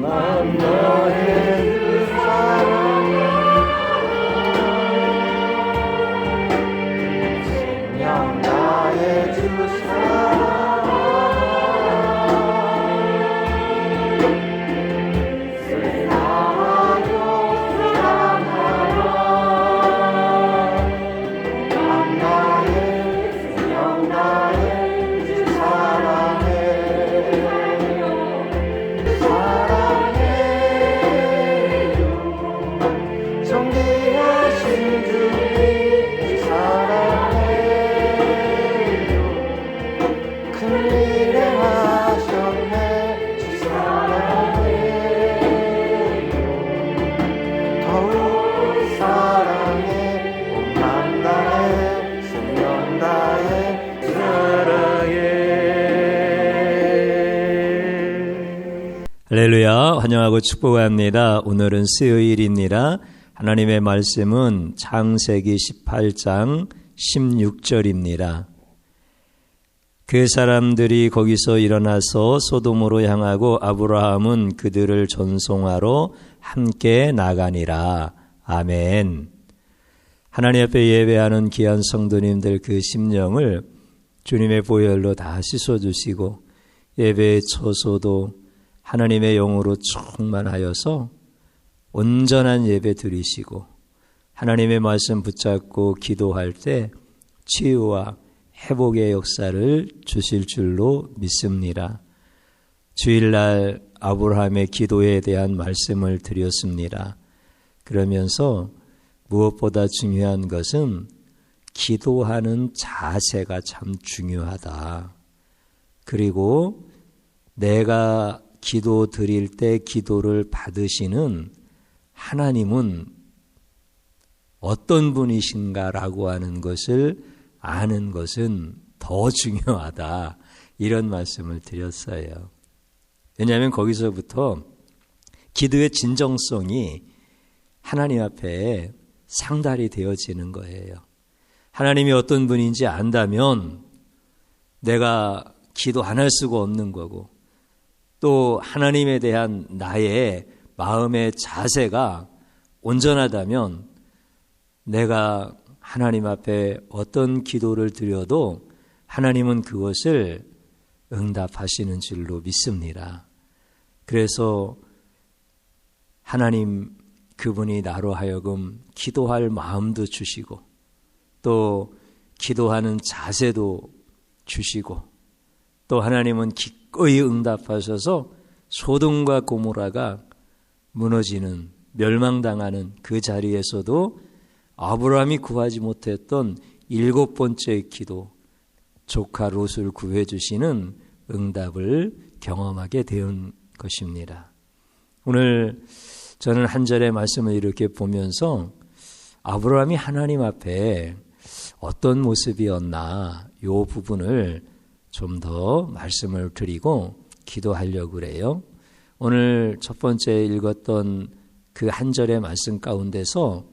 난 너의 그 사랑 생명 나의 주 사랑 사랑하여 사랑하여 난 나의 생명 나의 주 사랑해 성대하신 주님 사랑해요 큰 일 행하셨네 주 사랑해요 더욱 사랑해 온 맘 다해 생명 다해 사랑해. 할렐루야, 환영하고 축복합니다. 오늘은 수요일입니다. 하나님의 말씀은 창세기 18장 16절입니다. 그 사람들이 거기서 일어나서 소돔으로 향하고 아브라함은 그들을 전송하러 함께 나가니라. 아멘. 하나님 앞에 예배하는 귀한 성도님들 그 심령을 주님의 보혈로 다 씻어주시고 예배의 처소도 하나님의 영으로 충만하여서 온전한 예배 드리시고 하나님의 말씀 붙잡고 기도할 때 치유와 회복의 역사를 주실 줄로 믿습니다. 주일날 아브라함의 기도에 대한 말씀을 드렸습니다. 그러면서 무엇보다 중요한 것은 기도하는 자세가 참 중요하다. 그리고 내가 기도 드릴 때 기도를 받으시는 하나님은 어떤 분이신가라고 하는 것을 아는 것은 더 중요하다. 이런 말씀을 드렸어요. 왜냐하면 거기서부터 기도의 진정성이 하나님 앞에 상달이 되어지는 거예요. 하나님이 어떤 분인지 안다면 내가 기도 안 할 수가 없는 거고 또 하나님에 대한 나의 마음의 자세가 온전하다면 내가 하나님 앞에 어떤 기도를 드려도 하나님은 그것을 응답하시는 줄로 믿습니다. 그래서 하나님 그분이 나로 하여금 기도할 마음도 주시고 또 기도하는 자세도 주시고 또 하나님은 기꺼이 응답하셔서 소돔과 고모라가 무너지는 멸망당하는 그 자리에서도 아브라함이 구하지 못했던 7번째 기도 조카 롯을 구해 주시는 응답을 경험하게 된 것입니다. 오늘 저는 한 절의 말씀을 이렇게 보면서 아브라함이 하나님 앞에 어떤 모습이었나 이 부분을 좀 더 말씀을 드리고 기도하려고 그래요. 오늘 첫 번째 읽었던 그 한 절의 말씀 가운데서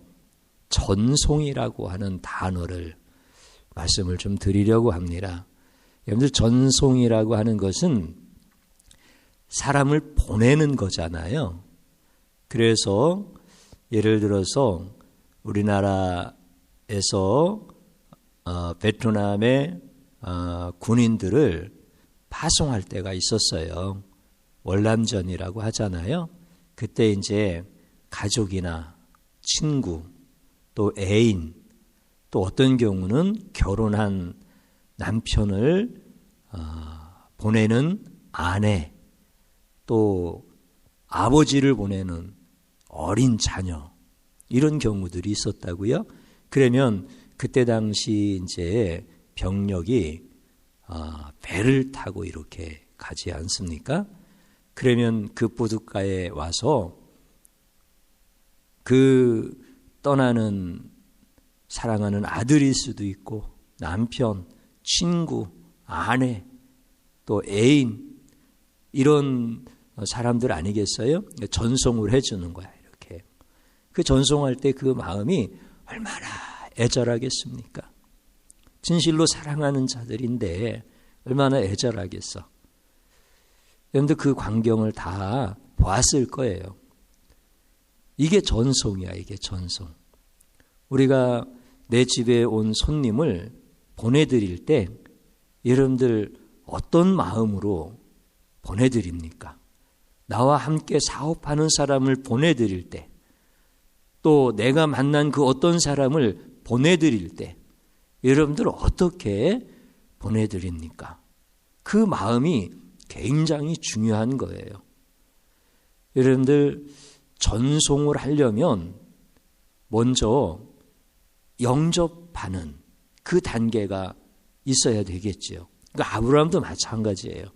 전송이라고 하는 단어를 말씀을 좀 드리려고 합니다. 여러분들 전송이라고 하는 것은 사람을 보내는 거잖아요. 그래서 예를 들어서 우리나라에서 베트남의 군인들을 파송할 때가 있었어요. 월남전이라고 하잖아요. 그때 이제 가족이나 친구 또 애인 또 어떤 경우는 결혼한 남편을 보내는 아내 또 아버지를 보내는 어린 자녀 이런 경우들이 있었다고요. 그러면 그때 당시 이제 병력이 배를 타고 이렇게 가지 않습니까? 그러면 그 보드가에 와서 그 떠나는 사랑하는 아들일 수도 있고 남편, 친구, 아내, 또 애인 이런 사람들 아니겠어요? 전송을 해주는 거야 이렇게. 그 전송할 때 그 마음이 얼마나 애절하겠습니까? 진실로 사랑하는 자들인데 얼마나 애절하겠어. 그런데 그 광경을 다 보았을 거예요. 이게 전송이야, 이게 전송. 우리가 내 집에 온 손님을 보내드릴 때 여러분들 어떤 마음으로 보내드립니까? 나와 함께 사업하는 사람을 보내드릴 때, 또 내가 만난 그 어떤 사람을 보내드릴 때 여러분들 어떻게 보내드립니까? 그 마음이 굉장히 중요한 거예요. 여러분들 전송을 하려면 먼저 영접하는 그 단계가 있어야 되겠지요. 그러니까 아브라함도 마찬가지예요.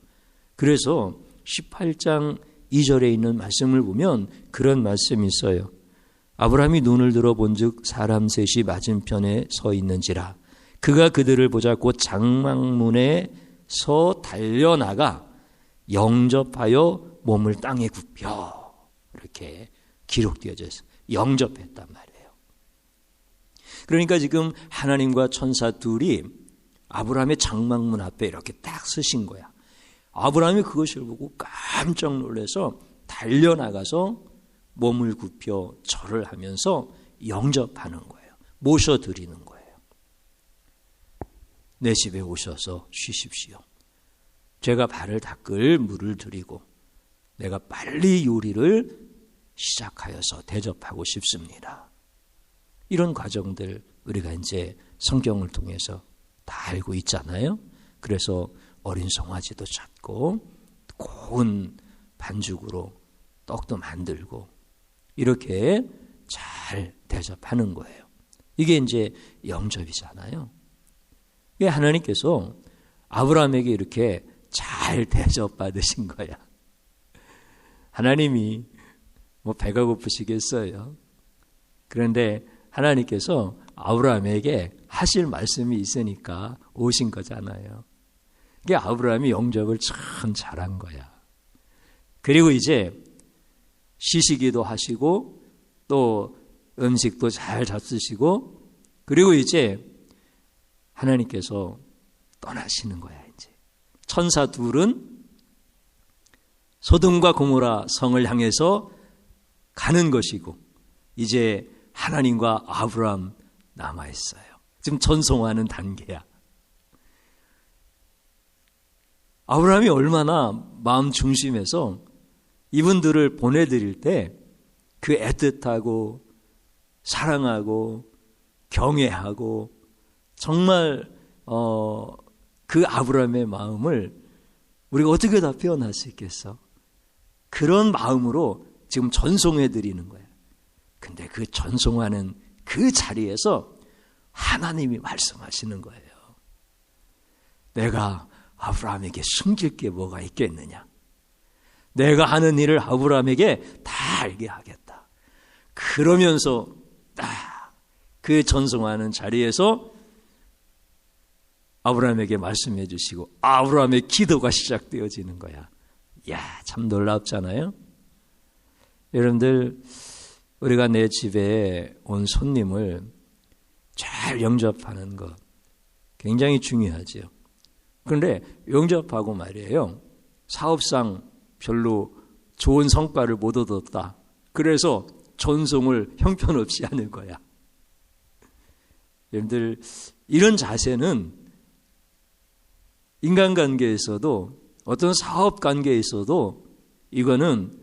그래서 18장 2절에 있는 말씀을 보면 그런 말씀이 있어요. 아브라함이 눈을 들어 본즉 사람 셋이 맞은편에 서 있는지라 그가 그들을 보자 곧 장막문에서 달려나가 영접하여 몸을 땅에 굽혀 이렇게 기록되어져 있어요. 영접했단 말이에요. 그러니까 지금 하나님과 천사 둘이 아브라함의 장막문 앞에 이렇게 딱 서신 거야. 아브라함이 그것을 보고 깜짝 놀라서 달려나가서 몸을 굽혀 절을 하면서 영접하는 거예요. 모셔드리는 거예요. 내 집에 오셔서 쉬십시오. 제가 발을 닦을 물을 드리고 내가 빨리 요리를 시작하여서 대접하고 싶습니다. 이런 과정들 우리가 이제 성경을 통해서 다 알고 있잖아요. 그래서 어린 송아지도 잡고 고운 반죽으로 떡도 만들고 이렇게 잘 대접하는 거예요. 이게 이제 영접이잖아요. 이게 하나님께서 아브라함에게 이렇게 잘 대접받으신 거야. 하나님이 뭐 배가 고프시겠어요. 그런데 하나님께서 아브라함에게 하실 말씀이 있으니까 오신 거잖아요. 이게 아브라함이 영접을 참 잘한 거야. 그리고 이제 시시기도 하시고 또 음식도 잘 잡수시고 그리고 이제 하나님께서 떠나시는 거야. 이제 천사 둘은 소돔과 고모라 성을 향해서 가는 것이고 이제 하나님과 아브라함 남아있어요. 지금 전송하는 단계야. 아브라함이 얼마나 마음 중심에서 이분들을 보내드릴 때 그 애틋하고 사랑하고 경외하고 정말 그 아브라함의 마음을 우리가 어떻게 다 표현할 수 있겠어? 그런 마음으로 지금 전송해드리는 거예요. 근데 그 전송하는 그 자리에서 하나님이 말씀하시는 거예요. 내가 아브라함에게 숨길 게 뭐가 있겠느냐? 내가 하는 일을 아브라함에게 다 알게 하겠다. 그러면서 딱 그 전송하는 자리에서 아브라함에게 말씀해 주시고 아브라함의 기도가 시작되어지는 거야. 이야, 참 놀랍잖아요. 여러분들 우리가 내 집에 온 손님을 잘 영접하는 것 굉장히 중요하죠. 그런데 영접하고 말이에요. 사업상 별로 좋은 성과를 못 얻었다. 그래서 전송을 형편없이 하는 거야. 여러분들 이런 자세는 인간관계에서도 어떤 사업관계에서도 이거는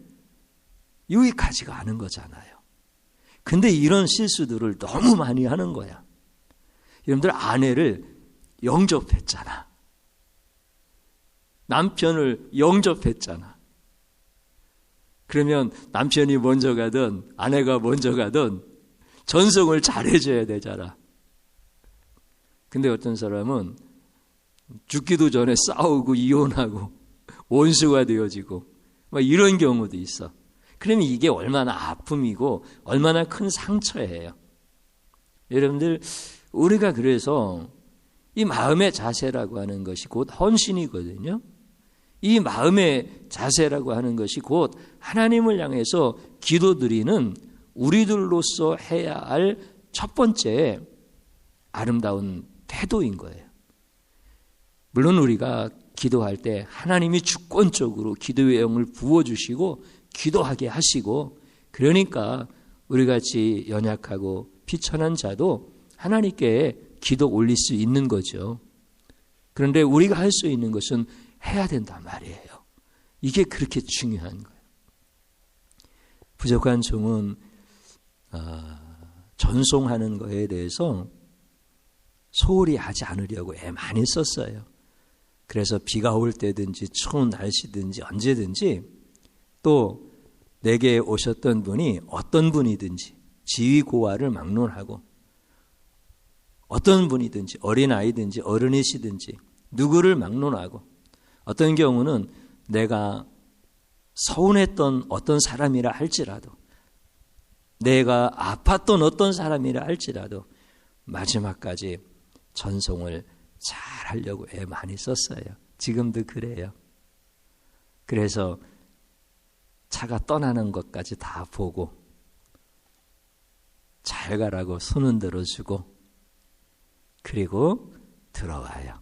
유익하지가 않은 거잖아요. 근데 이런 실수들을 너무 많이 하는 거야. 여러분들 아내를 영접했잖아. 남편을 영접했잖아. 그러면 남편이 먼저 가든 아내가 먼저 가든 전송을 잘해줘야 되잖아. 근데 어떤 사람은 죽기도 전에 싸우고 이혼하고 원수가 되어지고 막 이런 경우도 있어. 그러면 이게 얼마나 아픔이고 얼마나 큰 상처예요. 여러분들 우리가 그래서 이 마음의 자세라고 하는 것이 곧 헌신이거든요. 이 마음의 자세라고 하는 것이 곧 하나님을 향해서 기도드리는 우리들로서 해야 할 첫 번째 아름다운 태도인 거예요. 물론 우리가 기도할 때 하나님이 주권적으로 기도의 영을 부어주시고 기도하게 하시고, 그러니까 우리 같이 연약하고 비천한 자도 하나님께 기도 올릴 수 있는 거죠. 그런데 우리가 할 수 있는 것은 해야 된단 말이에요. 이게 그렇게 중요한 거예요. 부족한 종은 전송하는 거에 대해서 소홀히 하지 않으려고 애 많이 썼어요. 그래서 비가 올 때든지 추운 날씨든지 언제든지, 또 내게 오셨던 분이 어떤 분이든지 지위 고하를 막론하고, 어떤 분이든지 어린아이든지 어른이시든지 누구를 막론하고, 어떤 경우는 내가 서운했던 어떤 사람이라 할지라도, 내가 아팠던 어떤 사람이라 할지라도 마지막까지 전송을 잘 하려고 애 많이 썼어요. 지금도 그래요. 그래서 차가 떠나는 것까지 다 보고 잘 가라고 손은 들어주고, 그리고 들어와요.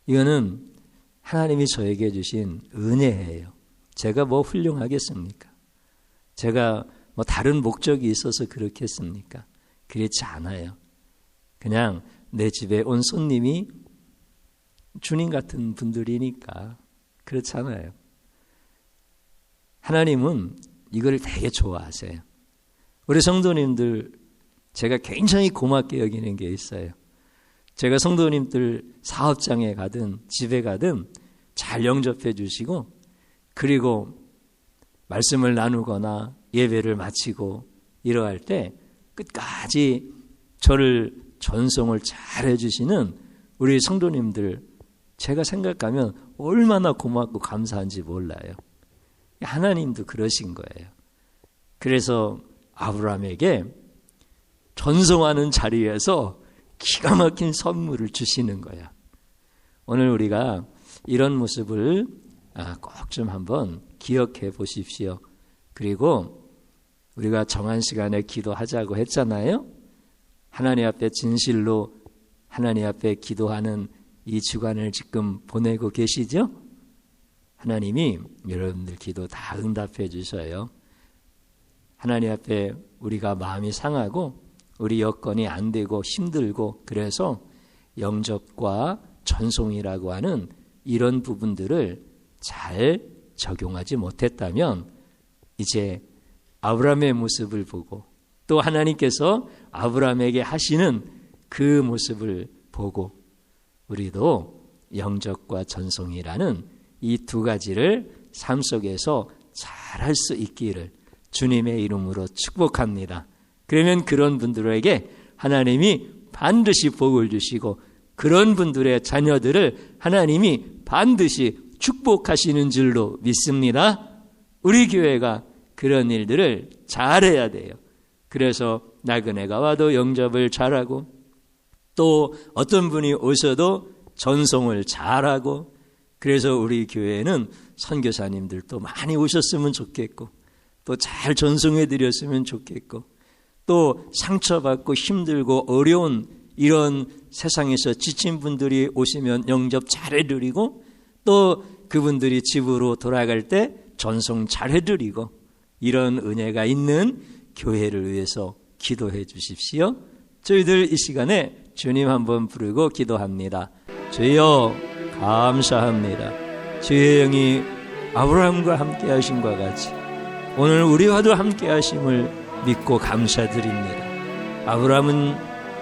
이거는 하나님이 저에게 주신 은혜예요. 제가 뭐 훌륭하겠습니까? 제가 뭐 다른 목적이 있어서 그렇겠습니까? 그렇지 않아요. 그냥 내 집에 온 손님이 주님 같은 분들이니까 그렇잖아요. 하나님은 이걸 되게 좋아하세요. 우리 성도님들, 제가 굉장히 고맙게 여기는 게 있어요. 제가 성도님들 사업장에 가든 집에 가든 잘 영접해 주시고, 그리고 말씀을 나누거나 예배를 마치고 이러할 때 끝까지 저를 전송을 잘 해주시는 우리 성도님들, 제가 생각하면 얼마나 고맙고 감사한지 몰라요. 하나님도 그러신 거예요. 그래서 아브라함에게 전송하는 자리에서 기가 막힌 선물을 주시는 거야. 오늘 우리가 이런 모습을 꼭 좀 한번 기억해 보십시오. 그리고 우리가 정한 시간에 기도하자고 했잖아요. 하나님 앞에 진실로 하나님 앞에 기도하는 이 주간을 지금 보내고 계시죠? 하나님이 여러분들 기도 다 응답해 주셔요. 하나님 앞에 우리가 마음이 상하고 우리 여건이 안 되고 힘들고, 그래서 영접과 전송이라고 하는 이런 부분들을 잘 적용하지 못했다면, 이제 아브라함의 모습을 보고 또 하나님께서 아브라함에게 하시는 그 모습을 보고 우리도 영접과 전송이라는 이 두 가지를 삶 속에서 잘 할 수 있기를 주님의 이름으로 축복합니다. 그러면 그런 분들에게 하나님이 반드시 복을 주시고, 그런 분들의 자녀들을 하나님이 반드시 축복하시는 줄로 믿습니다. 우리 교회가 그런 일들을 잘해야 돼요. 그래서 나그네가 와도 영접을 잘하고, 또 어떤 분이 오셔도 전송을 잘하고, 그래서 우리 교회에는 선교사님들도 많이 오셨으면 좋겠고, 또 잘 전송해 드렸으면 좋겠고, 또 상처받고 힘들고 어려운 이런 세상에서 지친 분들이 오시면 영접 잘해드리고, 또 그분들이 집으로 돌아갈 때 전송 잘해드리고, 이런 은혜가 있는 교회를 위해서 기도해 주십시오. 저희들 이 시간에 주님 한번 부르고 기도합니다. 주여 감사합니다. 주의 영이 아브라함과 함께 하신 것 같이 오늘 우리와도 함께 하심을 믿고 감사드립니다. 아브라함은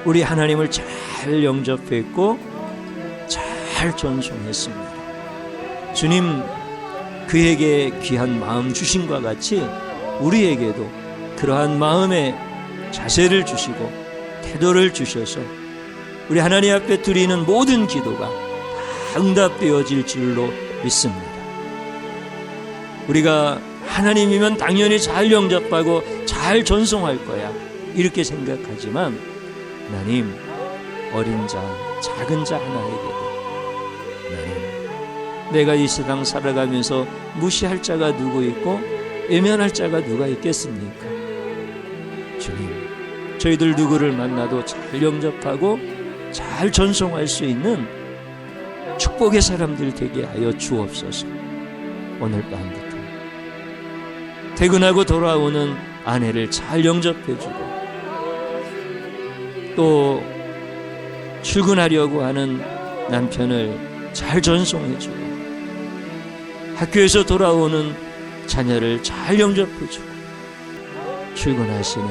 우리 하나님을 잘 영접했고 잘 전송했습니다. 주님, 그에게 귀한 마음 주신 것 같이 우리에게도 그러한 마음의 자세를 주시고 태도를 주셔서 우리 하나님 앞에 드리는 모든 기도가 다 응답되어질 줄로 믿습니다. 우리가 하나님이면 당연히 잘 영접하고 잘 전송할 거야, 이렇게 생각하지만 하나님, 어린 자, 작은 자 하나에게도 하나님, 내가 이 세상 살아가면서 무시할 자가 누구 있고 외면할 자가 누가 있겠습니까? 주님, 저희들 누구를 만나도 잘 영접하고 잘 전송할 수 있는 축복의 사람들 되게 하여 주옵소서. 오늘 밤부터 퇴근하고 돌아오는 아내를 잘 영접해주고, 또 출근하려고 하는 남편을 잘 전송해주고, 학교에서 돌아오는 자녀를 잘 영접해주고, 출근하시는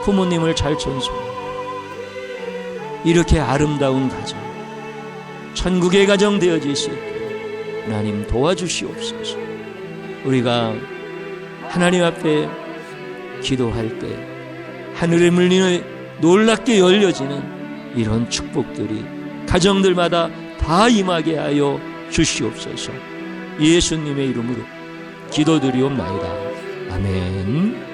부모님을 잘 전송하고, 이렇게 아름다운 가정, 천국의 가정 되어질 수 있게 하나님 도와주시옵소서. 우리가 하나님 앞에 기도할 때 하늘의 문이 놀랍게 열려지는 이런 축복들이 가정들마다 다 임하게 하여 주시옵소서. 예수님의 이름으로 기도드리옵나이다. 아멘.